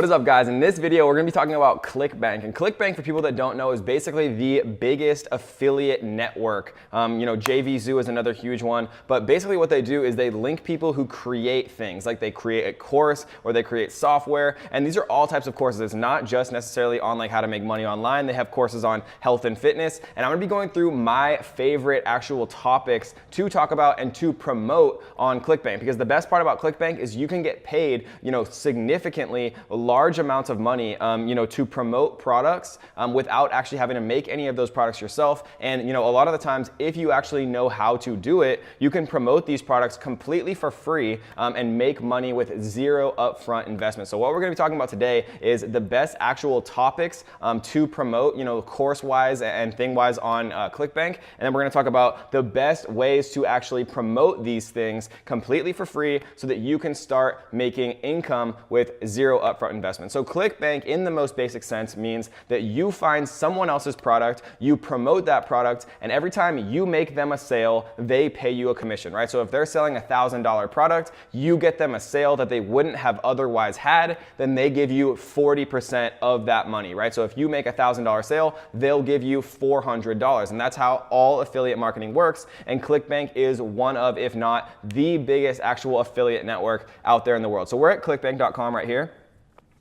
What is up, guys? In this video, we're gonna be talking about Clickbank. And Clickbank, for people that don't know, is basically the biggest affiliate network. JVZoo is another huge one. But basically what they do is they link people who create things. Like they create a course or they create software. And these are all types of courses. It's not just necessarily on like how to make money online. They have courses on health and fitness. And I'm gonna be going through my favorite actual topics to talk about and to promote on Clickbank. Because the best part about Clickbank is you can get paid, significantly large amounts of money, to promote products without actually having to make any of those products yourself. And a lot of the times, if you actually know how to do it, you can promote these products completely for free and make money with zero upfront investment. So what we're going to be talking about today is the best actual topics to promote, course-wise and thing-wise on Clickbank. And then we're going to talk about the best ways to actually promote these things completely for free so that you can start making income with zero upfront investment. So Clickbank, in the most basic sense, means that you find someone else's product, you promote that product, and every time you make them a sale, they pay you a commission, right? So if they're selling a $1,000 product, you get them a sale that they wouldn't have otherwise had, then they give you 40% of that money, right? So if you make a $1,000 sale, they'll give you $400. And that's how all affiliate marketing works. And Clickbank is one of, if not the biggest actual affiliate network out there in the world. So we're at clickbank.com right here.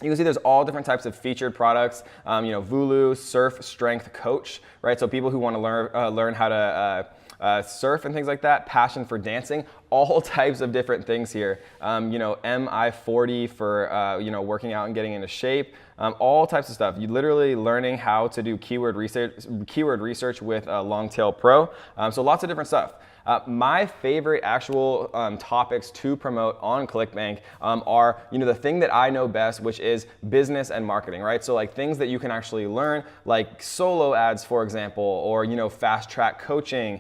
You can see there's all different types of featured products, Vulu, Surf, Strength, Coach, right? So people who want to learn how to surf and things like that, passion for dancing, all types of different things here. MI40 for, working out and getting into shape, all types of stuff. You literally learning how to do keyword research with Longtail Pro. So lots of different stuff. My favorite actual topics to promote on Clickbank are, the thing that I know best, which is business and marketing, right? So like things that you can actually learn, like solo ads, for example, or, fast track coaching,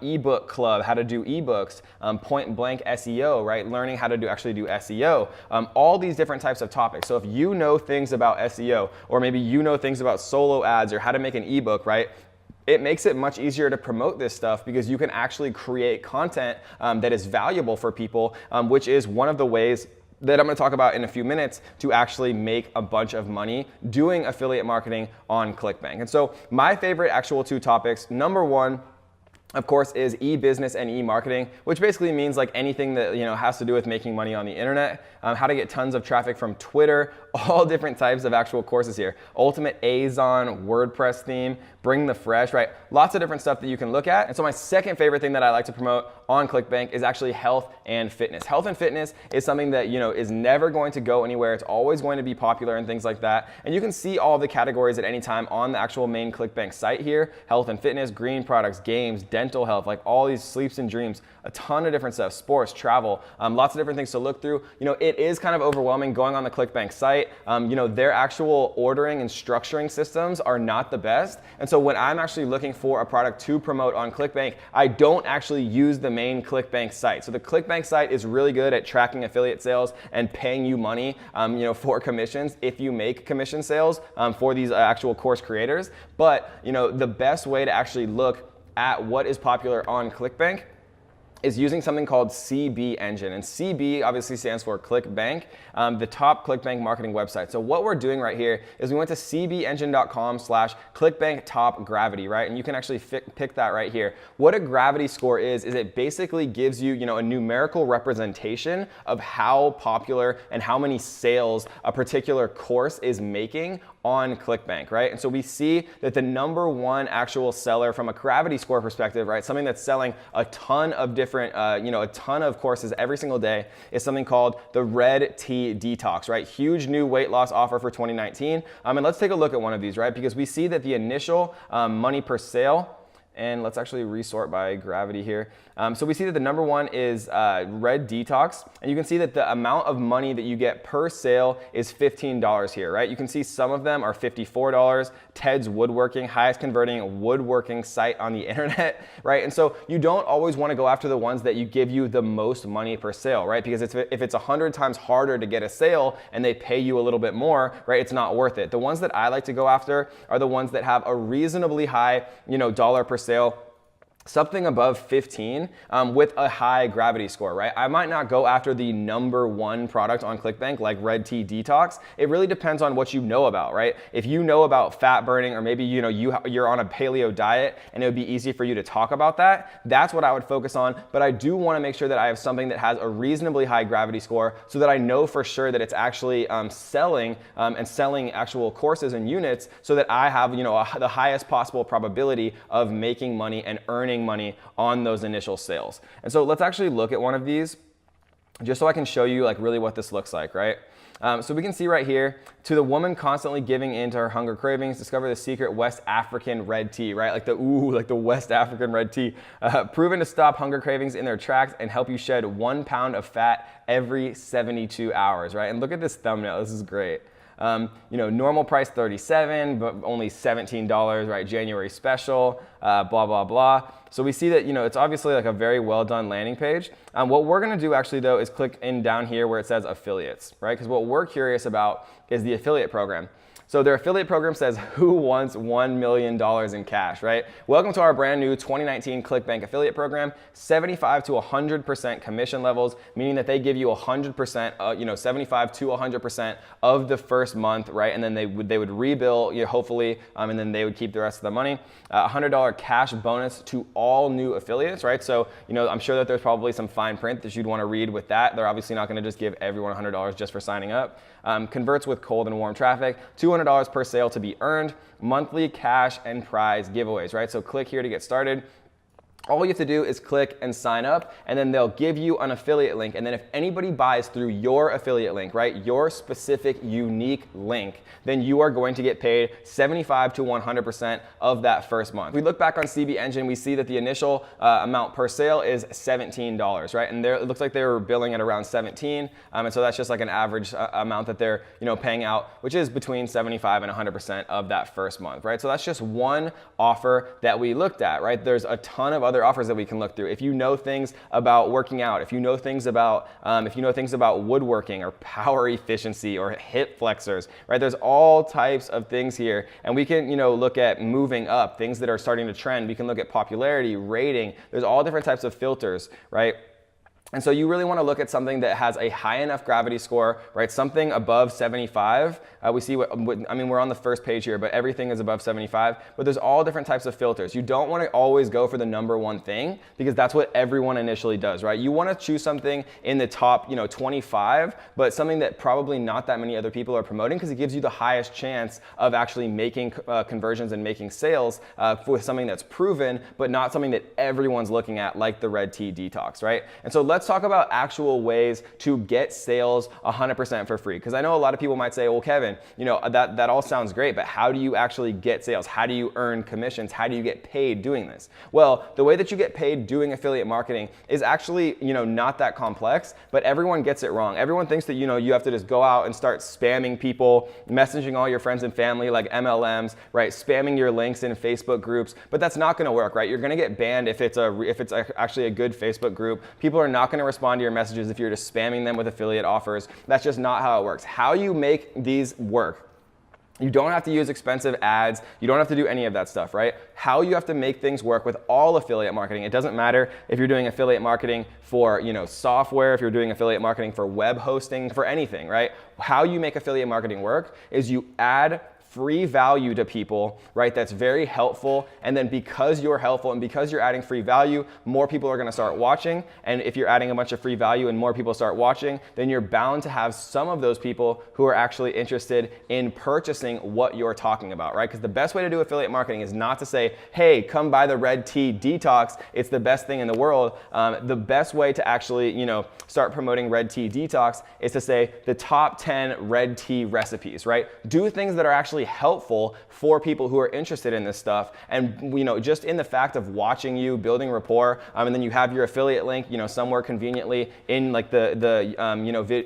ebook club, how to do ebooks, point blank SEO, right? Learning how to actually do SEO, all these different types of topics. So if you know things about SEO, or maybe things about solo ads or how to make an ebook, right? It makes it much easier to promote this stuff because you can actually create content that is valuable for people, which is one of the ways that I'm gonna talk about in a few minutes to actually make a bunch of money doing affiliate marketing on Clickbank. And so my favorite actual two topics, number one, of course, is e-business and e-marketing, which basically means like anything that has to do with making money on the internet, how to get tons of traffic from Twitter, all different types of actual courses here. Ultimate Azon, WordPress theme, Bring the Fresh, right? Lots of different stuff that you can look at. And so my second favorite thing that I like to promote on Clickbank is actually health and fitness. Health and fitness is something that is never going to go anywhere. It's always going to be popular and things like that. And you can see all the categories at any time on the actual main Clickbank site here: health and fitness, green products, games, dental health, like all these sleeps and dreams, a ton of different stuff, sports, travel, lots of different things to look through. It is kind of overwhelming going on the Clickbank site. Their actual ordering and structuring systems are not the best. And so when I'm actually looking for a product to promote on Clickbank, I don't actually use the main Clickbank site. So the Clickbank site is really good at tracking affiliate sales and paying you money, for commissions if you make commission sales for these actual course creators. But the best way to actually look at what is popular on Clickbank is using something called CB Engine. And CB obviously stands for Clickbank, the top Clickbank marketing website. So what we're doing right here is we went to cbengine.com/Clickbank top gravity, right? And you can actually pick that right here. What a gravity score is it basically gives you, a numerical representation of how popular and how many sales a particular course is making on Clickbank, right? And so we see that the number one actual seller from a gravity score perspective, right, something that's selling a ton of different, a ton of courses every single day, is something called the Red Tea Detox, right? Huge new weight loss offer for 2019. And let's take a look at one of these, right? Because we see that the initial money per sale, and let's actually resort by gravity here. So we see that the number one is Red Detox, and you can see that the amount of money that you get per sale is $15 here, right? You can see some of them are $54. Ted's Woodworking, highest converting woodworking site on the internet, right? And so you don't always want to go after the ones that you give you the most money per sale, right? Because if it's 100 times harder to get a sale and they pay you a little bit more, right, it's not worth it. The ones that I like to go after are the ones that have a reasonably high, dollar per sale. something above 15 with a high gravity score, right? I might not go after the #1 product on Clickbank like Red Tea Detox. It really depends on what you know about, right? If you know about fat burning, or maybe you're on a paleo diet and it would be easy for you to talk about that, that's what I would focus on. But I do want to make sure that I have something that has a reasonably high gravity score so that I know for sure that it's actually selling and selling actual courses and units, so that I have the highest possible probability of making money and earning money on those initial sales. And so let's actually look at one of these just so I can show you like really what this looks like, right? So we can see right here, to the woman constantly giving in to her hunger cravings, discover the secret West African red tea, right? Like the West African red tea, proven to stop hunger cravings in their tracks and help you shed 1 pound of fat every 72 hours, right? And look at this thumbnail, this is great. Normal price $37, but only $17, right? January special, blah, blah, blah. So we see that, it's obviously like a very well done landing page. What we're gonna do actually though is click in down here where it says affiliates, right? Because what we're curious about is the affiliate program. So their affiliate program says, who wants $1 million in cash, right? Welcome to our brand new 2019 Clickbank affiliate program, 75 to 100% commission levels, meaning that they give you 100%, 75 to 100% of the first month, right? And then they would rebill, hopefully, and then they would keep the rest of the money. $100 cash bonus to all new affiliates, right? So, I'm sure that there's probably some fine print that you'd want to read with that. They're obviously not going to just give everyone $100 just for signing up. Converts with cold and warm traffic, $200 per sale to be earned, monthly cash and prize giveaways, right? So click here to get started. All you have to do is click and sign up, and then they'll give you an affiliate link. And then if anybody buys through your affiliate link, right, your specific unique link, then you are going to get paid 75 to 100% of that first month. If we look back on CB Engine, we see that the initial amount per sale is $17, right? And it looks like they were billing at around 17. And so that's just like an average amount that they're paying out, which is between 75 and 100% of that first month, right? So that's just one offer that we looked at, right? There's a ton of other offers that we can look through. If you know things about working out, if you know things about woodworking or power efficiency or hip flexors, right? There's all types of things here, and we can look at moving up, things that are starting to trend. We can look at popularity, rating. There's all different types of filters, right? And so you really want to look at something that has a high enough gravity score, right? Something above 75. We see we're on the first page here, but everything is above 75. But there's all different types of filters. You don't want to always go for the #1 thing, because that's what everyone initially does, right? You want to choose something in the top, 25, but something that probably not that many other people are promoting, because it gives you the highest chance of actually making conversions and making sales with something that's proven, but not something that everyone's looking at, like the Red Tea Detox, right? And so let's talk about actual ways to get sales 100% for free. Because I know a lot of people might say, well, Kevin, that all sounds great, but how do you actually get sales? How do you earn commissions? How do you get paid doing this? Well, the way that you get paid doing affiliate marketing is actually, not that complex, but everyone gets it wrong. Everyone thinks that, you have to just go out and start spamming people, messaging all your friends and family like MLMs, right? Spamming your links in Facebook groups, but that's not going to work, right? You're going to get banned if it's actually a good Facebook group. People are not going to respond to your messages if you're just spamming them with affiliate offers. That's just not how it works. How you make these work. You don't have to use expensive ads. You don't have to do any of that stuff, right? How you have to make things work with all affiliate marketing. It doesn't matter if you're doing affiliate marketing for, software, if you're doing affiliate marketing for web hosting, for anything, right? How you make affiliate marketing work is you add free value to people, right? That's very helpful. And then because you're helpful and because you're adding free value, more people are going to start watching. And if you're adding a bunch of free value and more people start watching, then you're bound to have some of those people who are actually interested in purchasing what you're talking about, right? Because the best way to do affiliate marketing is not to say, hey, come buy the Red Tea Detox. It's the best thing in the world. The best way to actually, start promoting Red Tea Detox is to say the top 10 red tea recipes, right? Do things that are actually helpful for people who are interested in this stuff. And just in the fact of watching you, building rapport, and then you have your affiliate link, somewhere conveniently in like the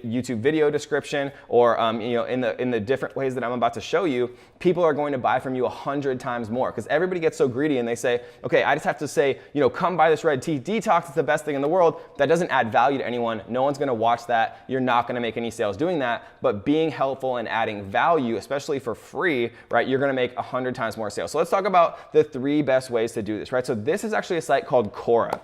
YouTube video description, or in the different ways that I'm about to show you, people are going to buy from you 100 times more, because everybody gets so greedy and they say, okay, I just have to say, come buy this Red Tea Detox. It's the best thing in the world. That doesn't add value to anyone. No one's going to watch that. You're not going to make any sales doing that. But being helpful and adding value, especially for free, free, right, you're gonna make 100 times more sales. So let's talk about the 3 best ways to do this, right? So this is actually a site called Quora.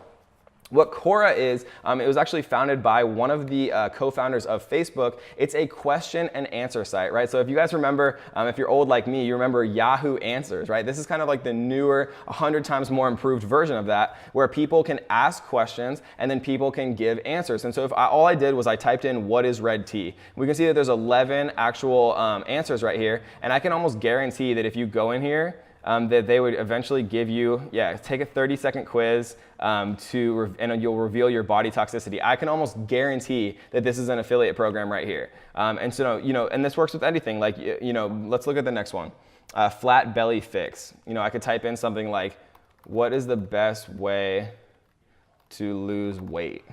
What Quora is, it was actually founded by one of the co-founders of Facebook. It's a question and answer site, right? So if you guys remember, if you're old like me, you remember Yahoo Answers, right? This is kind of like the newer, 100 times more improved version of that, where people can ask questions and then people can give answers. And so all I did was I typed in what is red tea. We can see that there's 11 actual answers right here, and I can almost guarantee that if you go in here, that they would eventually give you, take a 30-second quiz and you'll reveal your body toxicity. I can almost guarantee that this is an affiliate program right here. And so, and this works with anything. Like, let's look at the next one. Flat belly fix. I could type in something like, what is the best way to lose weight?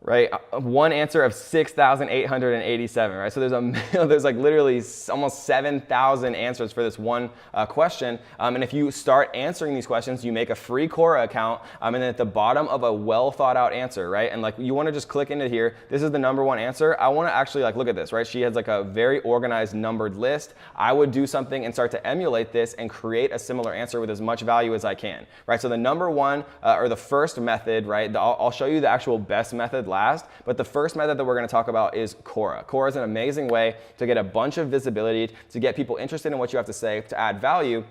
Right, one answer of 6,887, right? So there's like literally almost 7,000 answers for this one question. And if you start answering these questions, you make a free Quora account, and then at the bottom of a well thought out answer, right? And like you want to just click into here. This is the #1 answer. I want to actually like look at this, right? She has like a very organized numbered list. I would do something and start to emulate this and create a similar answer with as much value as I can, right? So the #1 or the first method, right? I'll show you the actual best method last, but the first method that we're going to talk about is Quora. Quora is an amazing way to get a bunch of visibility, to get people interested in what you have to say, to add value,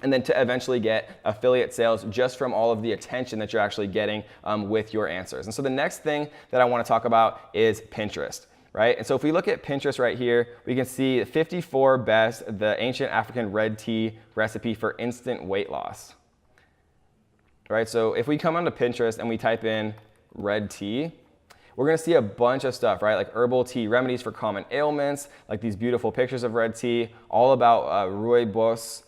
and then to eventually get affiliate sales just from all of the attention that you're actually getting with your answers. And so the next thing that I want to talk about is Pinterest. Right? And so if we look at Pinterest right here, we can see 54 best, the ancient African red tea recipe for instant weight loss. Right? So if we come onto Pinterest and we type in red tea, we're gonna see a bunch of stuff, right? Like herbal tea remedies for common ailments, like these beautiful pictures of red tea, all about rooibos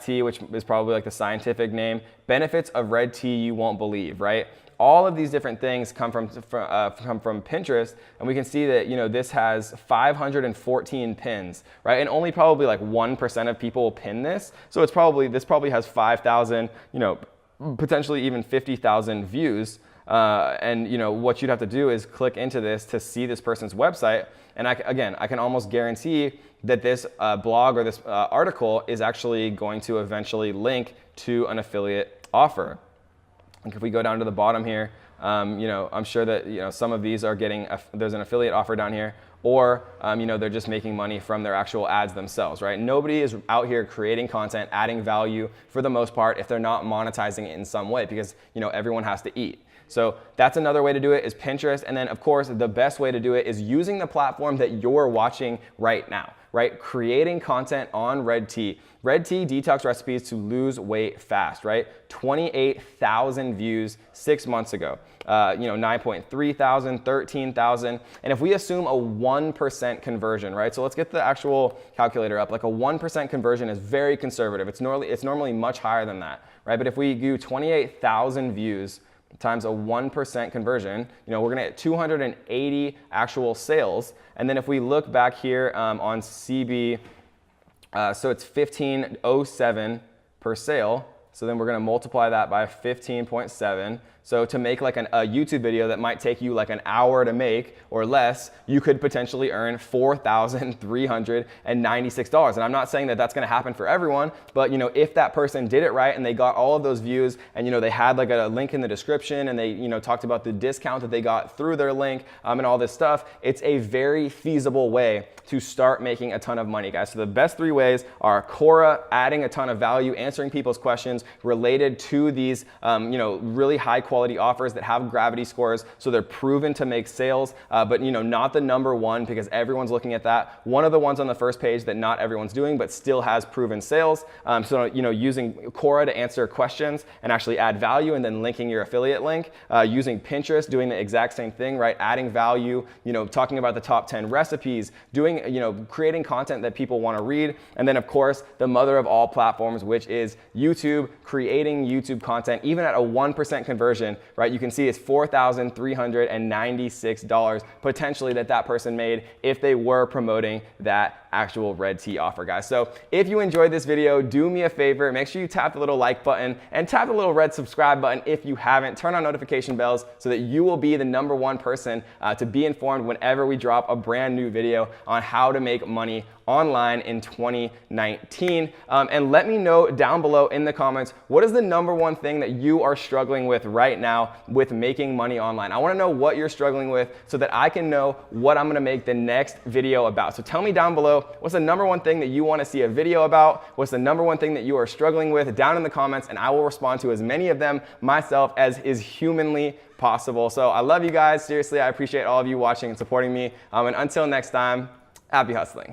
tea, which is probably like the scientific name. Benefits of red tea you won't believe, right? All of these different things come from Pinterest, and we can see that this has 514 pins, right? And only probably like 1% of people will pin this, so this probably has 5,000, potentially even 50,000 views. And what you'd have to do is click into this to see this person's website. And I can almost guarantee that this blog or this article is actually going to eventually link to an affiliate offer. Like if we go down to the bottom here, I'm sure that some of these are getting there's an affiliate offer down here, or they're just making money from their actual ads themselves, right? Nobody is out here creating content, adding value for the most part if they're not monetizing it in some way, because everyone has to eat. So that's another way to do it, is Pinterest. And then of course, the best way to do it is using the platform that you're watching right now, right? Creating content on red tea. Red tea detox recipes to lose weight fast, right? 28,000 views 6 months ago. 9.3 thousand, 13,000. And if we assume a 1% conversion, right? So let's get the actual calculator up. Like a 1% conversion is very conservative. It's normally much higher than that, right? But if we do 28,000 views times a 1% conversion, we're gonna get 280 actual sales. And then if we look back here on CB, so it's 1507 per sale. So then we're gonna multiply that by 15.7. So to make like a YouTube video that might take you like an hour to make or less, you could potentially earn $4,396. And I'm not saying that that's gonna happen for everyone, but if that person did it right and they got all of those views, and they had like a link in the description, and they talked about the discount that they got through their link and all this stuff, it's a very feasible way to start making a ton of money, guys. So the best 3 ways are Quora, adding a ton of value, answering people's questions related to these really high quality offers that have gravity scores, so they're proven to make sales, but not the #1, because everyone's looking at that. One of the ones on the first page that not everyone's doing but still has proven sales. So using Quora to answer questions and actually add value, and then linking your affiliate link. Using Pinterest, doing the exact same thing, right? Adding value, talking about the top 10 recipes, doing creating content that people want to read. And then of course the mother of all platforms, which is YouTube, creating YouTube content. Even at a 1% conversion, right, you can see it's $4,396 potentially that person made if they were promoting that actual red tea offer, guys. So if you enjoyed this video, do me a favor, make sure you tap the little like button and tap the little red subscribe button if you haven't. Turn on notification bells so that you will be the #1 person to be informed whenever we drop a brand new video on how to make money online in 2019. And let me know down below in the comments, what is the #1 thing that you are struggling with right now with making money online? I wanna know what you're struggling with so that I can know what I'm gonna make the next video about. So tell me down below, what's the #1 thing that you wanna see a video about? What's the #1 thing that you are struggling with down in the comments, and I will respond to as many of them myself as is humanly possible. So I love you guys. Seriously, I appreciate all of you watching and supporting me. And until next time, happy hustling.